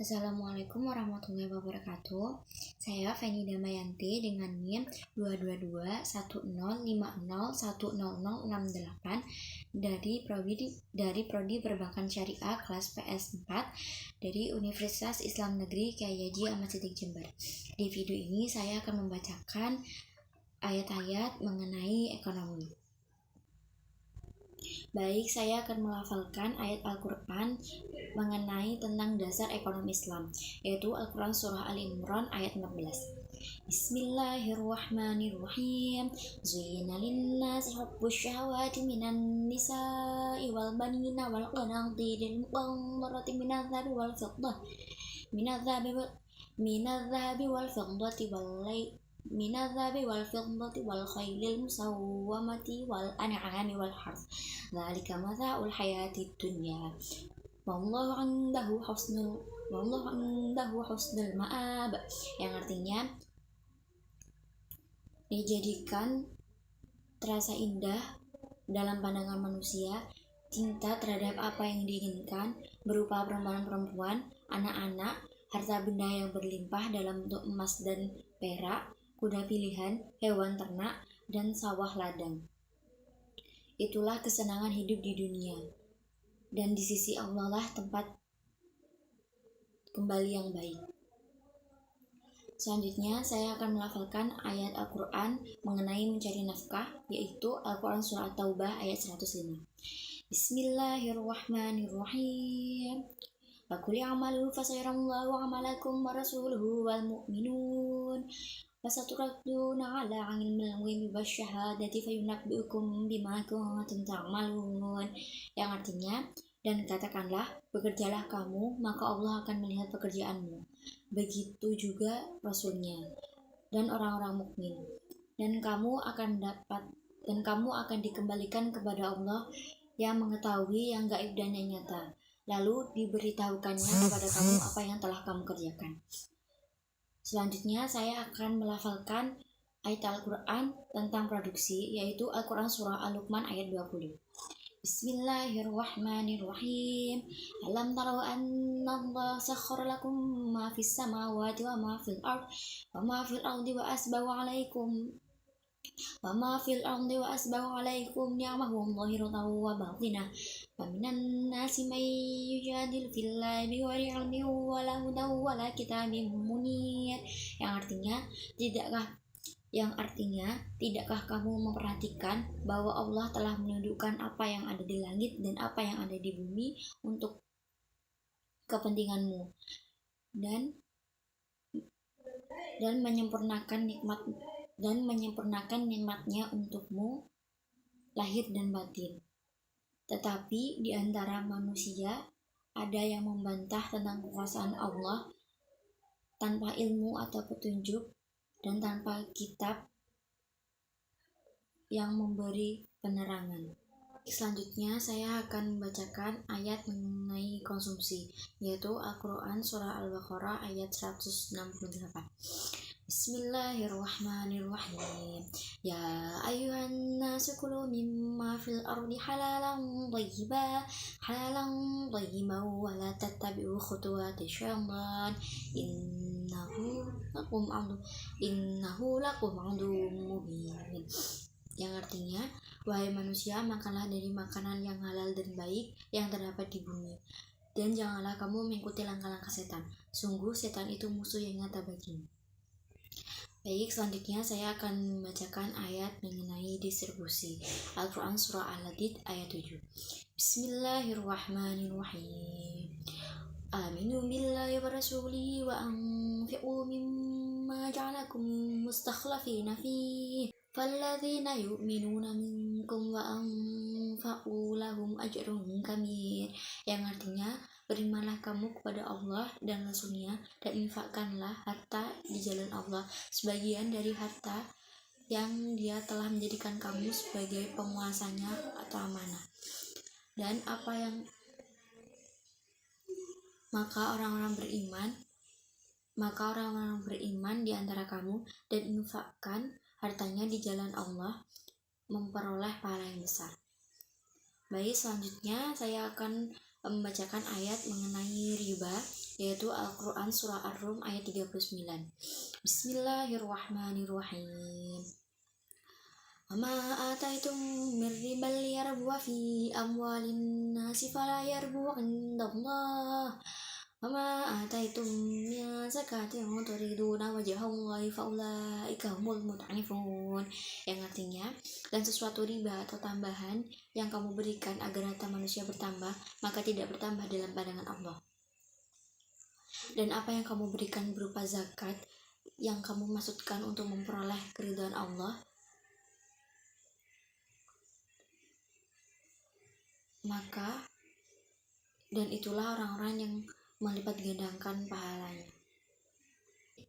Assalamualaikum warahmatullahi wabarakatuh. Saya Feni Damayanti dengan NIM 22210501068 dari Prodi Perbankan Syariah kelas PS4 dari Universitas Islam Negeri Kyai Haji Ahmad Siddiq Jember. Di video ini saya akan membacakan ayat-ayat mengenai ekonomi. Baik, saya akan melafalkan ayat Al-Quran mengenai tentang dasar ekonomi Islam, yaitu Al-Quran Surah Al-Imran ayat 14. Bismillahirrahmanirrahim. Zuyyina linnasi hubbus syahawati minan nisa'i wal banina wal qanatiril muqantarati minadh-dhahabi wal fiddah minadh-dhahabi wal fiddati wal khaylil musawwamati wal an'ami wal harth. Dzalika mata'ul hayatid dunya. Wallahu 'indahu husnul ma'ab. Yang artinya dijadikan terasa indah dalam pandangan manusia cinta terhadap apa yang diinginkan berupa perempuan-perempuan, anak-anak, harta benda yang berlimpah dalam bentuk emas dan perak, kuda pilihan, hewan ternak, dan sawah ladang. Itulah kesenangan hidup di dunia, dan di sisi Allah lah tempat kembali yang baik. Selanjutnya saya akan melafalkan ayat Al-Quran mengenai mencari nafkah, yaitu Al-Quran Surah At-Taubah ayat 105. Bismillahirrahmanirrahim. Faqul i'malu fasayarallahu 'amalakum wa rasuluhu wal mu'minun fasaturaduna 'ala 'ilmil ghaibi wasyahadati fayunabbi'ukum bima kuntum ta'malun. Yang artinya, dan katakanlah, bekerjalah kamu, maka Allah akan melihat pekerjaanmu. Begitu juga Rasulnya dan orang-orang mukmin. Dan kamu akan dikembalikan kepada Allah yang mengetahui yang gaib dan yang nyata. Lalu diberitahukannya kepada kamu apa yang telah kamu kerjakan. Selanjutnya saya akan melafalkan ayat Al-Quran tentang produksi, yaitu Al-Quran Surah Al-Luqman ayat 20. Bismillahirrahmanirrahim. Alam tarau anna Allah sakhkhara lakum ma fis samawati wa ma fil ardi wa asbawa alaikum ni'amahu zahiratan wa batinah. Faminan nasi may yujadilu fillahi bighairi ilmin wala hudan wala kitabim munir. Yang artinya, tidakkah kamu memperhatikan bahwa Allah telah menundukkan apa yang ada di langit dan apa yang ada di bumi untuk kepentinganmu dan menyempurnakan nikmatnya untukmu lahir dan batin. Tetapi di antara manusia ada yang membantah tentang kekuasaan Allah tanpa ilmu atau petunjuk dan tanpa kitab yang memberi penerangan. Selanjutnya saya akan membacakan ayat mengenai konsumsi, yaitu Al-Quran Surah Al-Baqarah ayat 168. Bismillahirrahmanirrahim. Ya ayyuhan nasu kulu mimma fil ardi halalan thayyiban wa la tattabi'u khutuwati syaitan innahu lakum aduwwun mubin. Yang artinya, wahai manusia, makanlah dari makanan yang halal dan baik yang terdapat di bumi, dan janganlah kamu mengikuti langkah-langkah setan. Sungguh setan itu musuh yang nyata bagimu. Baik, selanjutnya saya akan membacakan ayat mengenai distribusi. Al-Quran Surah Al-Hadid ayat 7. Bismillahirrahmanirrahim. Aminu billahi wa rasulihi wa anfiqu mimma ja'alakum mustakhlafina fihi falladzina yu'minuna minkum wa anfaqu lahum ajrun kabir. Yang artinya, berimanlah kamu kepada Allah dan Rasulnya dan infakkanlah harta di jalan Allah, sebagian dari harta yang Dia telah menjadikan kamu sebagai penguasanya atau amanah. Dan maka orang-orang beriman di antara kamu dan infakkan hartanya di jalan Allah memperoleh pahala yang besar. Baik, selanjutnya saya akan membacakan ayat mengenai riba, yaitu Al-Quran Surah Ar-Rum ayat 39. Bismillahirrahmanirrahim. Wama ataitum min ribal yarbuwa fi amwalin nasi fala yarbuwa indallah. Wama ataitum min zakatin turiduna wajhallahi faulaika humul mud'ifun. Yang artinya, dan sesuatu riba atau tambahan yang kamu berikan agar harta manusia bertambah, maka tidak bertambah dalam pandangan Allah. Dan apa yang kamu berikan berupa zakat yang kamu maksudkan untuk memperoleh keridhaan Allah, maka dan itulah orang-orang yang melipat gandakan pahalanya.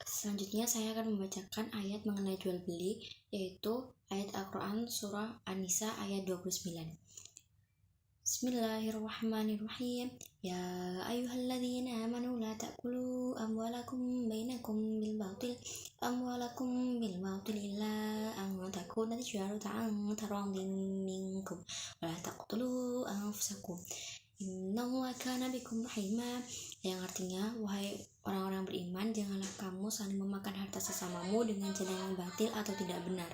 Selanjutnya saya akan membacakan ayat mengenai jual beli, yaitu ayat Al-Quran Surah An-Nisa ayat 29. Bismillahirrahmanirrahim. Ya ayyuhalladzina amanu la ta'kulu amwalakum bainakum bil batil illa an takuna tijaratan taradin minkum wa la taqtulu anfusakum innallaha kana bikum rahima. Yang artinya, wahai orang-orang beriman, janganlah kamu saling memakan harta sesamamu dengan cara yang batil atau tidak benar,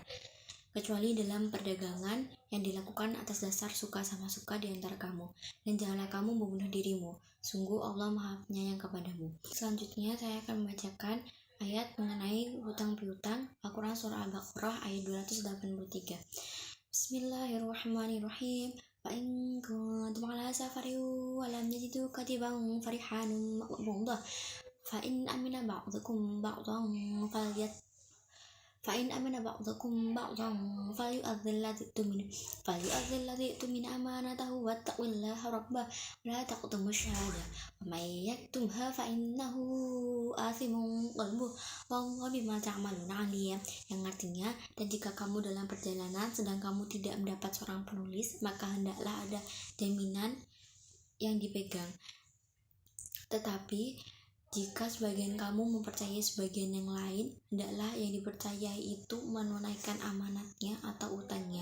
kecuali dalam perdagangan yang dilakukan atas dasar suka sama suka di antara kamu, dan janganlah kamu membunuh dirimu. Sungguh Allah Maha Penyayang kepadamu. Selanjutnya saya akan membacakan ayat mengenai hutang piutang, Al-Quran Surah Al-Baqarah ayat 283. Bismillahirrahmanirrahim. Fa'in kuntum ala safarin wa lam tajidu katiban farihanun maqbudah. Fa'in amina ba'dukum ba'dan falyu'adhdhil ladzi tumina amanatahu wattaqullaha rabbah wa la taqtumu syahadah wa may yaktumha fa innahu athimun qalbuh wallahu bima ta'maluna alim. Yang artinya, dan jika kamu dalam perjalanan sedang kamu tidak mendapat seorang penulis, maka hendaklah ada jaminan yang dipegang. Tetapi jika sebagian kamu mempercayai sebagian yang lain, hendaklah yang dipercayai itu menunaikan amanatnya atau utangnya,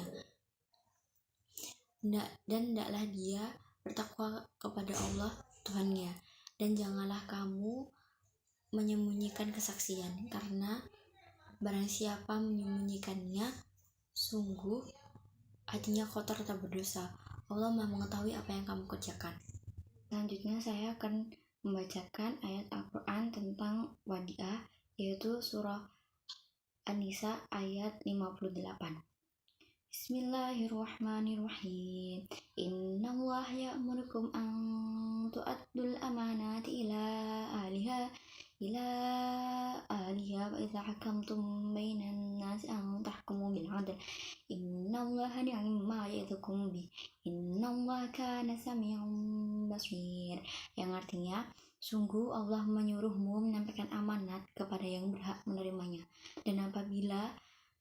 dan hendaklah dia bertakwa kepada Allah Tuhannya. Dan janganlah kamu menyembunyikan kesaksian, karena barang siapa menyembunyikannya, sungguh hatinya kotor atau berdosa. Allah Maha mengetahui apa yang kamu kerjakan. Selanjutnya saya akan membacakan ayat Al-Quran tentang wadiah, yaitu surah An-Nisa ayat 58. Bismillahirrahmanirrahim. Innallaha ya'murukum an tu'addul amanati ila ahliha wa idza hakamtum bainan nasi an tahkumu bil 'adl. Innallaha ni'ma ya'idzukum bi. Innallaha kana sami'an basir. Yang artinya, sungguh Allah menyuruhmu menyampaikan amanat kepada yang berhak menerimanya, dan apabila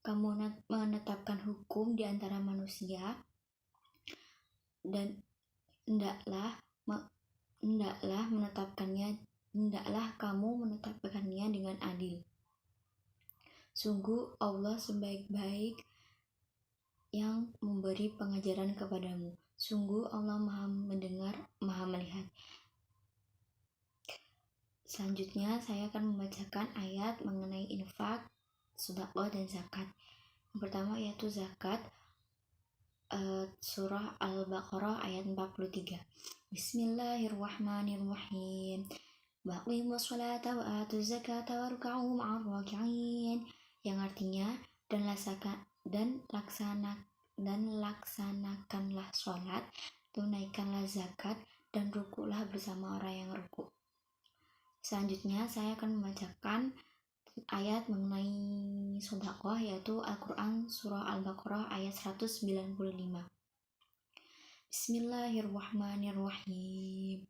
kamu menetapkan hukum di antara manusia, dan hendaklah kamu menetapkannya dengan adil. Sungguh Allah sebaik-baik yang memberi pengajaran kepadamu. Sungguh Allah Maha mendengar, Maha melihat. Selanjutnya saya akan membacakan ayat mengenai infak, sedekah, dan zakat. Yang pertama yaitu zakat, surah Al-Baqarah ayat 43. Bismillahirrahmanirrahim. Waqimus sholata wa atuz zakata warka'u ma'ar raki'in. Yang artinya, dan laksanakanlah sholat, tunaikanlah zakat, dan rukuklah bersama orang yang rukuk. Selanjutnya saya akan membacakan ayat mengenai sedekah, yaitu Al-Quran Surah Al-Baqarah ayat 195. Bismillahirrahmanirrahim.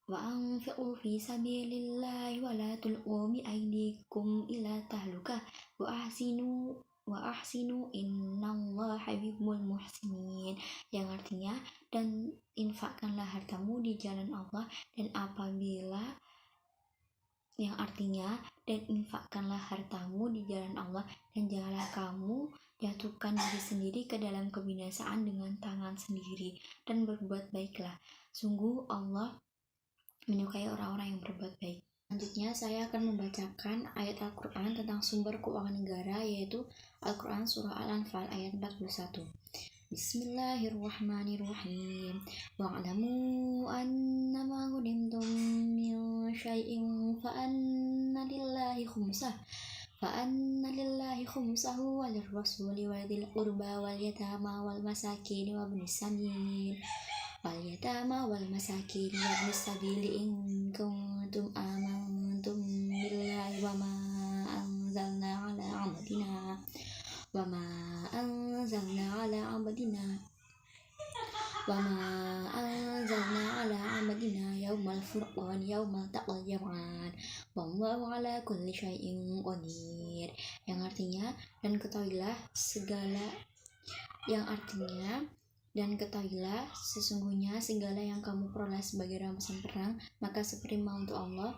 Wa anfiqu fi sabilillahi wa la tulqu bi aydikum ila tahlukah wa ahsinu innallaha yuhibbul muhsinin. Yang artinya, dan infakkanlah hartamu di jalan Allah, dan infakkanlah hartamu di jalan Allah, dan janganlah kamu jatuhkan diri sendiri ke dalam kebinasaan dengan tangan sendiri, dan berbuat baiklah. Sungguh Allah menyukai orang-orang yang berbuat baik. Selanjutnya saya akan membacakan ayat Al-Quran tentang sumber keuangan negara, yaitu Al-Quran Surah Al-Anfal ayat 41. Bismillahirrahmanirrahim. Wa'lamu annama ghanimtum min syai'in fa'anna lillahi khumsahu wa lirrasuli wa dzil qurba wal yatama wal masakin wa ibnis sabil in kuntum amantum billahi wa ma anzalna ala abdina yaumal furqan yaumal taqal jam'an wallahu ala kulli syai'in qadir, yang artinya dan ketahuilah sesungguhnya segala yang kamu peroleh sebagai rampasan perang, maka seprima untuk Allah,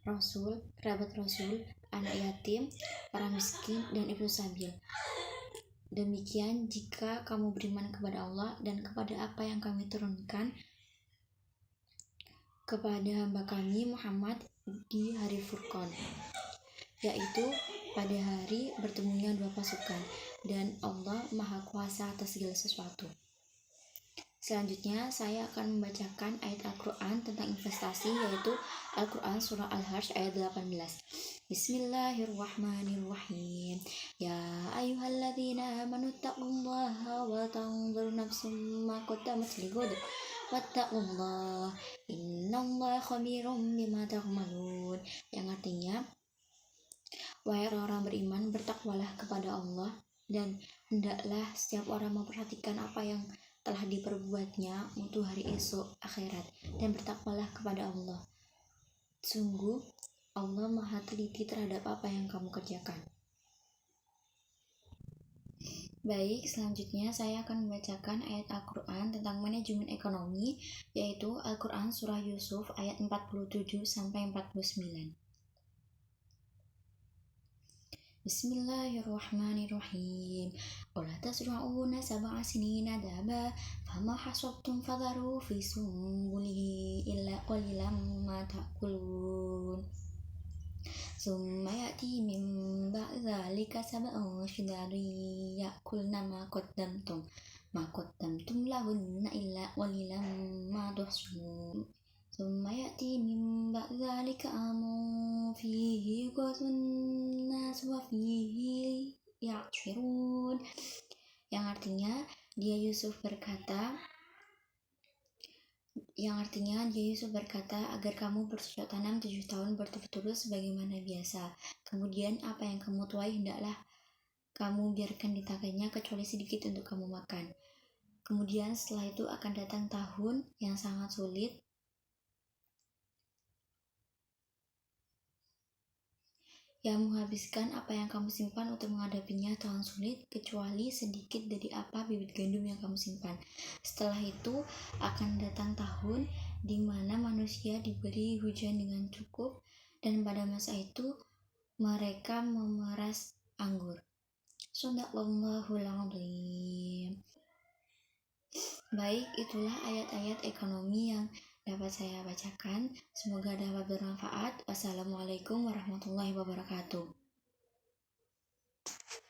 Rasul, kerabat Rasul, anak yatim, orang miskin, dan ibnu sabil. Demikian jika kamu beriman kepada Allah dan kepada apa yang kami turunkan kepada hamba kami Muhammad di hari Furqan, yaitu pada hari bertemunya dua pasukan, dan Allah Maha Kuasa atas segala sesuatu. Selanjutnya saya akan membacakan ayat Al-Quran tentang investasi, yaitu Al-Quran Surah Al-Hajj ayat 18. Bismillahirrahmanirrahim. Ya ayyuhalladzina amanu taqullaha wa tanzur nafsum ma qaddamat lighad wattaqullaha innallaha khabirum bima ta'malun, yang artinya, wahai orang-orang beriman, bertakwalah kepada Allah, dan hendaklah setiap orang memperhatikan apa yang telah diperbuatnya untuk hari esok akhirat, dan bertakwalah kepada Allah. Sungguh Allah Maha teliti terhadap apa yang kamu kerjakan. Baik, selanjutnya saya akan membacakan ayat Al-Quran tentang manajemen ekonomi, yaitu Al-Quran Surah Yusuf ayat 47-49. Bismillahirrahmanirrahim. Wala tasra'una sab'a sinina daba fama hasabtum fadharu fi sumbulihi illa qalilan ma ta'kulun. Summa ya'ti min ba'di dzalika sab'un shidadun ya'kulna ma qaddamtum lahunna illa qalilan ma tuhsun. Summa ya'ti min ba'di dzalika amun fihi yughathun nas wa fihi ya'sirun, yang artinya dia Yusuf berkata agar kamu bercocok tanam 7 tahun berturut-turut sebagaimana biasa. Kemudian apa yang kamu tuai hendaklah kamu biarkan ditangkainya kecuali sedikit untuk kamu makan. Kemudian setelah itu akan datang tahun yang sangat sulit, yang menghabiskan apa yang kamu simpan untuk menghadapinya tahun sulit, kecuali sedikit dari apa bibit gandum yang kamu simpan. Setelah itu akan datang tahun di mana manusia diberi hujan dengan cukup, dan pada masa itu mereka memeras anggur. Shadaqallahul adzim. Baik, itulah ayat-ayat ekonomi yang dapat saya bacakan. Semoga dapat bermanfaat. Wassalamualaikum warahmatullahi wabarakatuh.